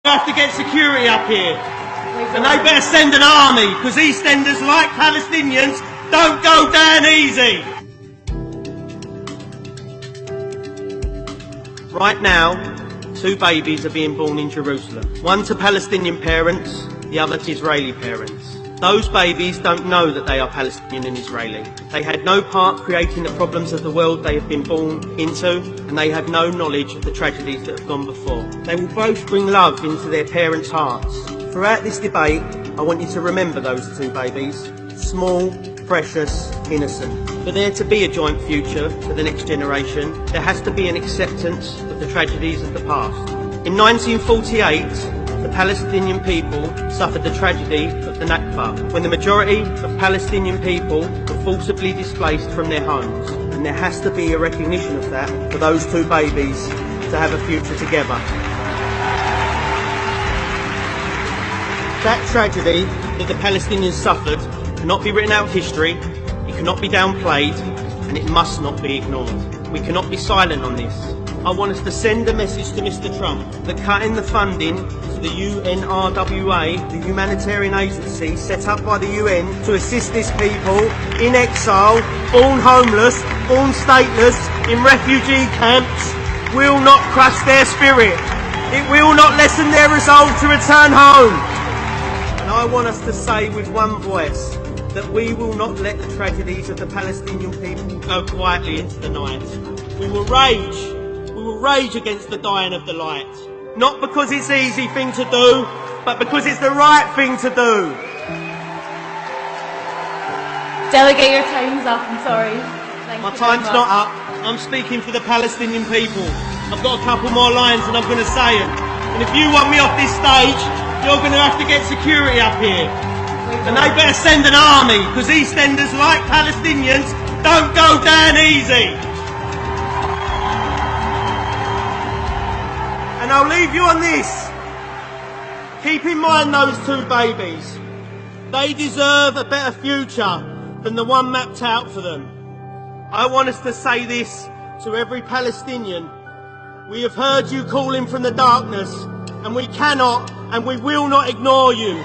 have to get security up here. And they better send an army, because EastEnders, like Palestinians, don't go down easy. Right now, 2 babies are being born in Jerusalem. One to Palestinian parents, the other to Israeli parents. Those babies don't know that they are Palestinian and Israeli. They had no part creating the problems of the world they have been born into, and they have no knowledge of the tragedies that have gone before. They will both bring love into their parents' hearts. Throughout this debate, I want you to remember those 2 babies. Small, precious, innocent. For there to be a joint future for the next generation, there has to be an acceptance of the tragedies of the past. In 1948, the Palestinian people suffered the tragedy of the Nakba, when the majority of Palestinian people were forcibly displaced from their homes. And there has to be a recognition of that for those 2 babies to have a future together. That tragedy that the Palestinians suffered cannot be written out of history, it cannot be downplayed, and it must not be ignored. We cannot be silent on this. I want us to send a message to Mr. Trump that cutting the funding to the UNRWA, the humanitarian agency set up by the UN to assist these people in exile, born homeless, born stateless, in refugee camps, will not crush their spirit. It will not lessen their resolve to return home. And I want us to say with one voice that we will not let the tragedies of the Palestinian people go quietly into the night. We will rage against the dying of the light. Not because it's an easy thing to do, but because it's the right thing to do. Delegate, your time's up, I'm sorry. My time's not up. I'm speaking for the Palestinian people. I've got a couple more lines and I'm going to say them. And if you want me off this stage, you're going to have to get security up here. And they better send an army, because EastEnders, like Palestinians, don't go down easy. And I'll leave you on this. Keep in mind those 2 babies. They deserve a better future than the one mapped out for them. I want us to say this to every Palestinian. We have heard you calling from the darkness, and we cannot and we will not ignore you.